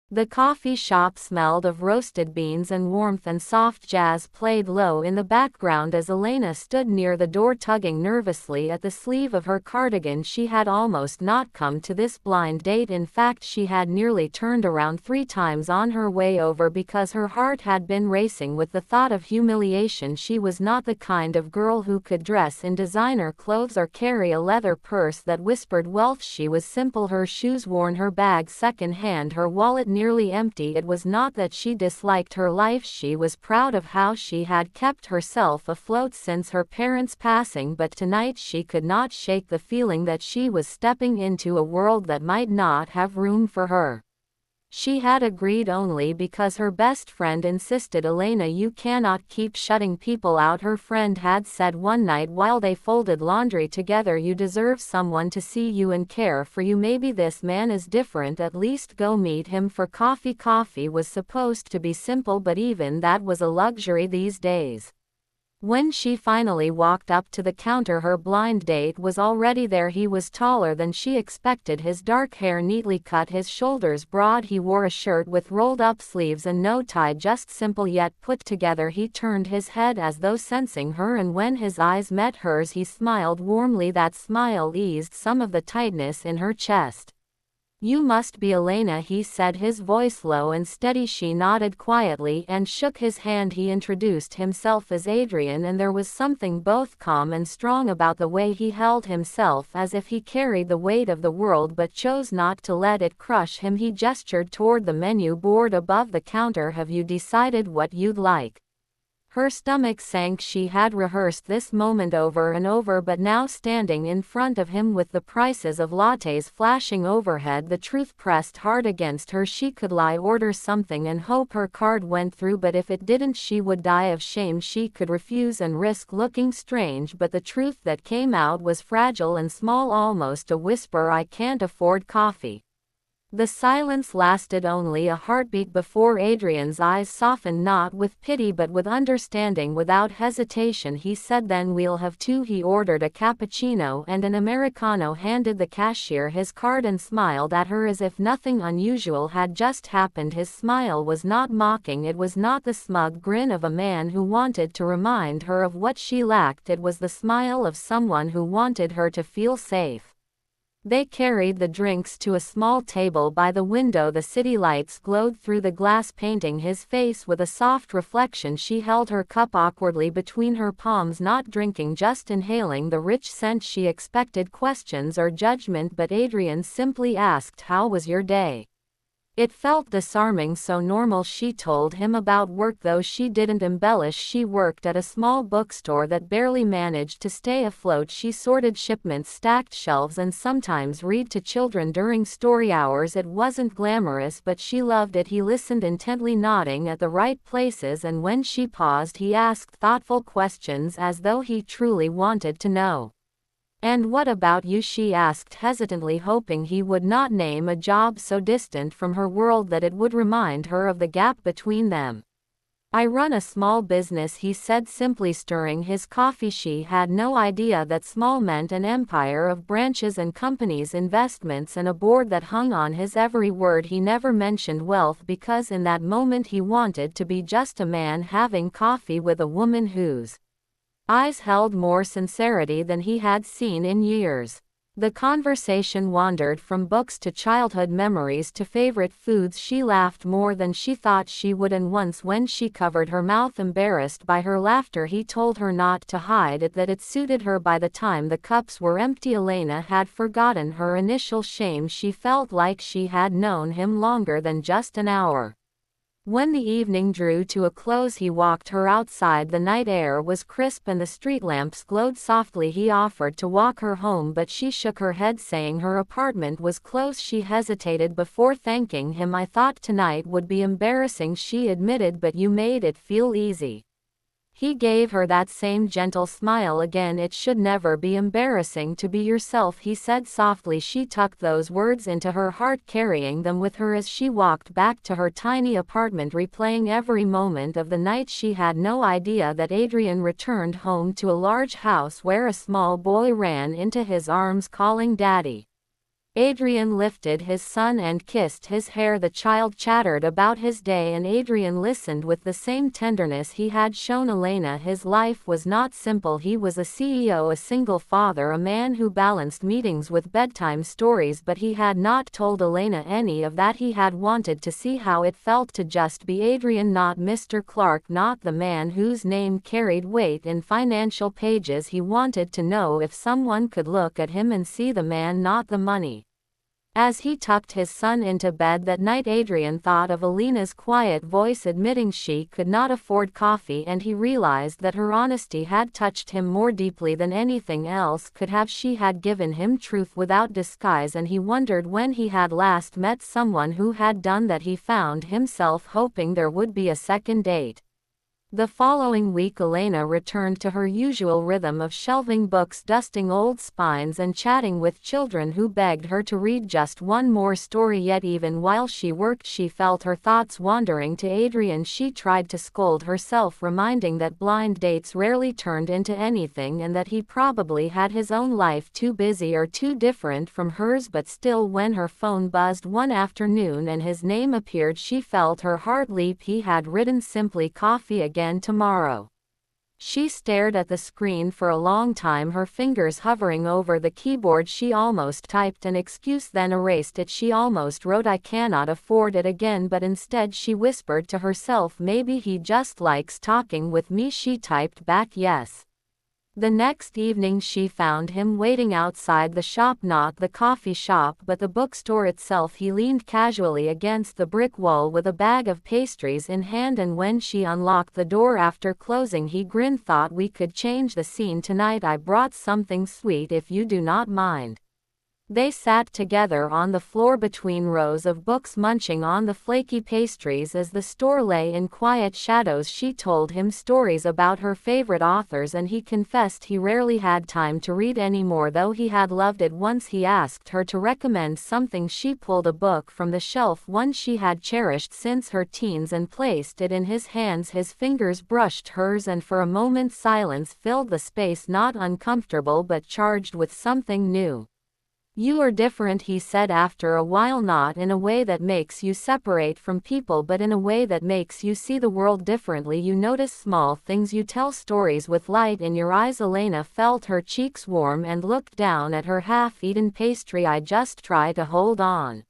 The coffee shop smelled of roasted beans and warmth, and soft jazz played low in the background as Elena stood near the door tugging nervously at the sleeve of her cardigan. She had almost not come to this blind date. In fact, she had nearly turned around 3 times on her way over because her heart had been racing with the thought of humiliation. She was not the kind of girl who could dress in designer clothes or carry a leather purse that whispered wealth. She was simple, her shoes worn, her bag second hand, her wallet nearly empty. It was not that she disliked her life, she was proud of how she had kept herself afloat since her parents' passing, but tonight she could not shake the feeling that she was stepping into a world that might not have room for her. She had agreed only because her best friend insisted. Elena, you cannot keep shutting people out, her friend had said one night while they folded laundry together. You deserve someone to see you and care for you. Maybe this man is different, at least go meet him for coffee. Coffee was supposed to be simple, but even that was a luxury these days. When she finally walked up to the counter, her blind date was already there. He was taller than she expected, his dark hair neatly cut, his shoulders broad. He wore a shirt with rolled-up sleeves and no tie, just simple yet put together. He turned his head as though sensing her, and when his eyes met hers he smiled warmly. That smile eased some of the tightness in her chest. You must be Elena, he said, his voice low and steady. She nodded quietly and shook his hand. He introduced himself as Adrian, and there was something both calm and strong about the way he held himself, as if he carried the weight of the world but chose not to let it crush him. He gestured toward the menu board above the counter. Have you decided what you'd like? Her stomach sank. She had rehearsed this moment over and over, but now standing in front of him with the prices of lattes flashing overhead, the truth pressed hard against her. She could lie, order something and hope her card went through, but if it didn't she would die of shame. She could refuse and risk looking strange, but the truth that came out was fragile and small, almost a whisper. I can't afford coffee. The silence lasted only a heartbeat before Adrian's eyes softened, not with pity but with understanding. Without hesitation he said, then we'll have 2. He ordered a cappuccino and an americano, handed the cashier his card and smiled at her as if nothing unusual had just happened. His smile was not mocking, it was not the smug grin of a man who wanted to remind her of what she lacked. It was the smile of someone who wanted her to feel safe. They carried the drinks to a small table by the window. The city lights glowed through the glass, painting his face with a soft reflection. She held her cup awkwardly between her palms, not drinking, just inhaling the rich scent. She expected questions or judgment, but Adrian simply asked, how was your day? It felt disarming, so normal. She told him about work, though she didn't embellish. She worked at a small bookstore that barely managed to stay afloat. She sorted shipments, stacked shelves, and sometimes read to children during story hours. It wasn't glamorous, but she loved it. He listened intently, nodding at the right places, and when she paused he asked thoughtful questions as though he truly wanted to know. And what about you? She asked hesitantly, hoping he would not name a job so distant from her world that it would remind her of the gap between them. I run a small business, he said simply, stirring his coffee. She had no idea that small meant an empire of branches and companies, investments, and a board that hung on his every word. He never mentioned wealth because in that moment he wanted to be just a man having coffee with a woman whose eyes held more sincerity than he had seen in years. The conversation wandered from books to childhood memories to favorite foods. She laughed more than she thought she would, and once when she covered her mouth embarrassed by her laughter he told her not to hide it, that it suited her. By the time the cups were empty Elena had forgotten her initial shame. She felt like she had known him longer than just an hour. When the evening drew to a close he walked her outside. The night air was crisp and the street lamps glowed softly. He offered to walk her home, but she shook her head, saying her apartment was close. She hesitated before thanking him. I thought tonight would be embarrassing, she admitted, but you made it feel easy. He gave her that same gentle smile again. It should never be embarrassing to be yourself, he said softly. She tucked those words into her heart, carrying them with her as she walked back to her tiny apartment, replaying every moment of the night. She had no idea that Adrian returned home to a large house where a small boy ran into his arms calling Daddy. Adrian lifted his son and kissed his hair. The child chattered about his day and Adrian listened with the same tenderness he had shown Elena. His life was not simple. He was a CEO, a single father, a man who balanced meetings with bedtime stories, but he had not told Elena any of that. He had wanted to see how it felt to just be Adrian, not Mr. Clark, not the man whose name carried weight in financial pages. He wanted to know if someone could look at him and see the man, not the money. As he tucked his son into bed that night, Adrian thought of Elena's quiet voice admitting she could not afford coffee, and he realized that her honesty had touched him more deeply than anything else could have. She had given him truth without disguise, and he wondered when he had last met someone who had done that. He found himself hoping there would be a second date. The following week Elena returned to her usual rhythm of shelving books, dusting old spines, and chatting with children who begged her to read just one more story. Yet even while she worked she felt her thoughts wandering to Adrian. She tried to scold herself, reminding that blind dates rarely turned into anything and that he probably had his own life too busy or too different from hers. But still, when her phone buzzed one afternoon and his name appeared, she felt her heart leap. He had written simply, "Coffee again tomorrow." She stared at the screen for a long time, her fingers hovering over the keyboard. She almost typed an excuse, then erased it. She almost wrote, "I cannot afford it" again, but instead she whispered to herself, "Maybe he just likes talking with me." She typed back, "Yes." The next evening she found him waiting outside the shop, not the coffee shop but the bookstore itself. He leaned casually against the brick wall with a bag of pastries in hand, and when she unlocked the door after closing he grinned. "Thought we could change the scene tonight. I brought something sweet if you do not mind." They sat together on the floor between rows of books, munching on the flaky pastries as the store lay in quiet shadows. She told him stories about her favorite authors, and he confessed he rarely had time to read anymore, though he had loved it. Once he asked her to recommend something. She pulled a book from the shelf, one she had cherished since her teens, and placed it in his hands. His fingers brushed hers, and for a moment silence filled the space, not uncomfortable but charged with something new. "You are different," he said after a while, "not in a way that makes you separate from people, but in a way that makes you see the world differently. You notice small things, you tell stories with light in your eyes." Elena felt her cheeks warm and looked down at her half-eaten pastry. "I just try to hold on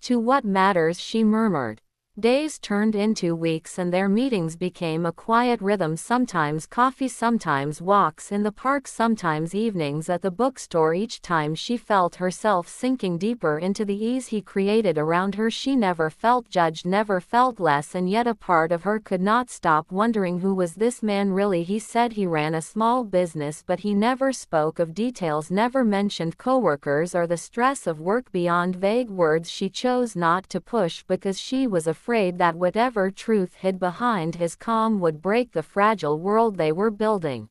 to what matters," she murmured. Days turned into weeks and their meetings became a quiet rhythm, sometimes coffee, sometimes walks in the park, sometimes evenings at the bookstore. Each time she felt herself sinking deeper into the ease he created around her. She never felt judged, never felt less, and yet a part of her could not stop wondering, who was this man really? He said he ran a small business, but he never spoke of details, never mentioned coworkers or the stress of work beyond vague words she chose not to push because she was afraid that whatever truth hid behind his calm would break the fragile world they were building.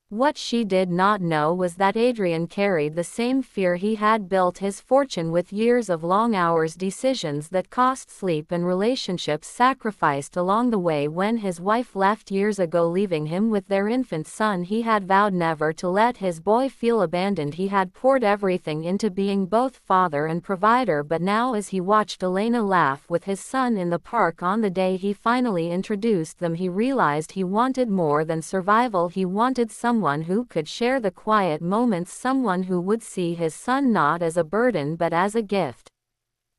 What she did not know was that Adrian carried the same fear. He had built his fortune with years of long hours, decisions that cost sleep, and relationships sacrificed along the way. When his wife left years ago, leaving him with their infant son, he had vowed never to let his boy feel abandoned. He had poured everything into being both father and provider, but now as he watched Elena laugh with his son in the park on the day he finally introduced them, he realized he wanted more than survival. He wanted someone who could share the quiet moments, someone who would see his son not as a burden but as a gift.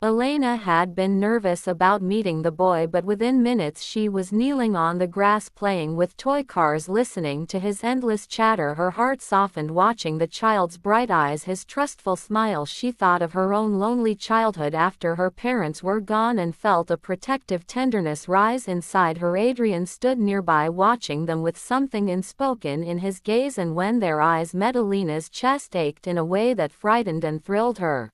Elena had been nervous about meeting the boy, but within minutes she was kneeling on the grass playing with toy cars, listening to his endless chatter. Her heart softened watching the child's bright eyes, his trustful smile. She thought of her own lonely childhood after her parents were gone and felt a protective tenderness rise inside her. Adrian stood nearby watching them with something unspoken in his gaze, and when their eyes met, Elena's chest ached in a way that frightened and thrilled her.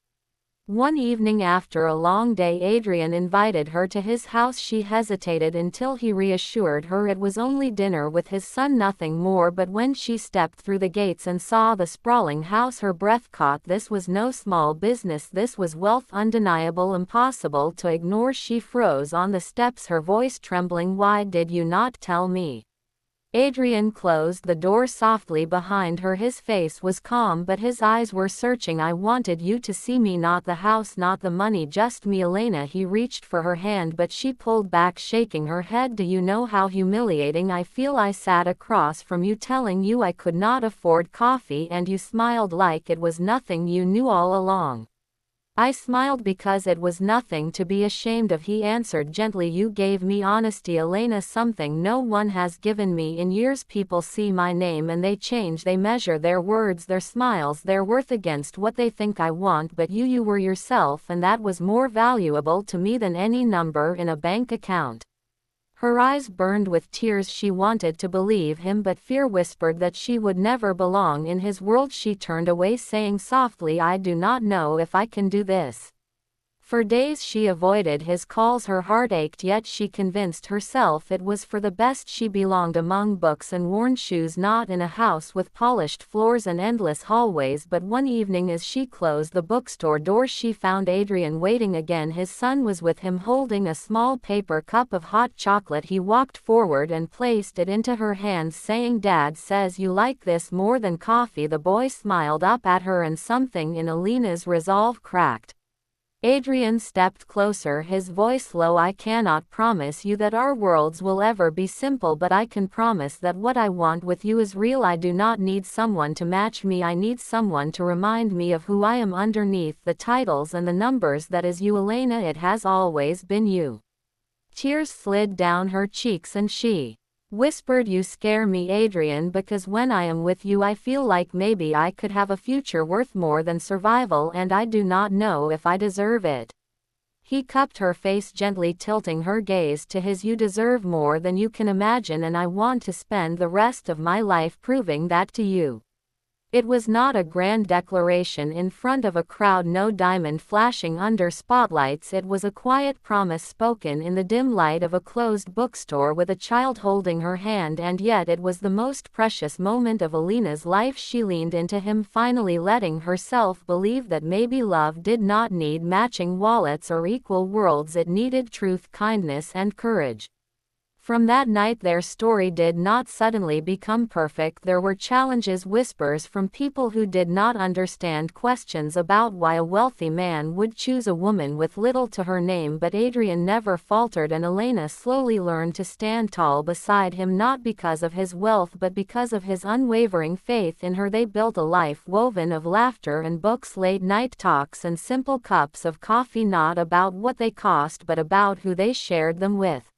One evening after a long day, Adrian invited her to his house. She hesitated until he reassured her it was only dinner with his son, nothing more, but when she stepped through the gates and saw the sprawling house, her breath caught. This was no small business, this was wealth, undeniable, impossible to ignore. She froze on the steps, her voice trembling. "Why did you not tell me?" Adrian closed the door softly behind her. His face was calm but his eyes were searching. I wanted you to see me, not the house, not the money, just me, Elena. He reached for her hand but she pulled back, shaking her head. Do you know how humiliating I feel? I sat across from you telling you I could not afford coffee and you smiled like it was nothing. You knew all along. I smiled because it was nothing to be ashamed of, he answered gently. You gave me honesty, Elena, something no one has given me in years. People see my name and they change, they measure their words, their smiles, their worth against what they think I want, but you were yourself, and that was more valuable to me than any number in a bank account. Her eyes burned with tears. She wanted to believe him but fear whispered that she would never belong in his world. She turned away, saying softly, I do not know if I can do this. For days she avoided his calls. Her heart ached, yet she convinced herself it was for the best. She belonged among books and worn shoes, not in a house with polished floors and endless hallways. But one evening as she closed the bookstore door, she found Adrian waiting again. His son was with him, holding a small paper cup of hot chocolate. He walked forward and placed it into her hands, saying, Dad says you like this more than coffee. The boy smiled up at her and something in Elena's resolve cracked. Adrian stepped closer, his voice low. I cannot promise you that our worlds will ever be simple, but I can promise that what I want with you is real. I do not need someone to match me. I need someone to remind me of who I am underneath the titles and the numbers. That is you, Elena. It has always been you. Tears slid down her cheeks and she whispered, you scare me, Adrian, because when I am with you I feel like maybe I could have a future worth more than survival, and I do not know if I deserve it. He cupped her face gently, tilting her gaze to his. You deserve more than you can imagine, and I want to spend the rest of my life proving that to you. It was not a grand declaration in front of a crowd, no diamond flashing under spotlights. It was a quiet promise spoken in the dim light of a closed bookstore with a child holding her hand, and yet it was the most precious moment of Elena's life. She leaned into him, finally letting herself believe that maybe love did not need matching wallets or equal worlds. It needed truth, kindness, and courage. From that night their story did not suddenly become perfect. There were challenges, whispers from people who did not understand, questions about why a wealthy man would choose a woman with little to her name, but Adrian never faltered, and Elena slowly learned to stand tall beside him, not because of his wealth but because of his unwavering faith in her. They built a life woven of laughter and books, late night talks and simple cups of coffee, not about what they cost but about who they shared them with.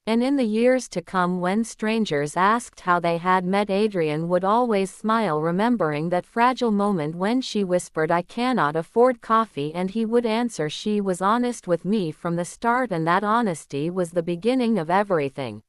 And in the years to come, when strangers asked how they had met, Adrian would always smile, remembering that fragile moment when she whispered, I cannot afford coffee, and he would answer, she was honest with me from the start, and that honesty was the beginning of everything.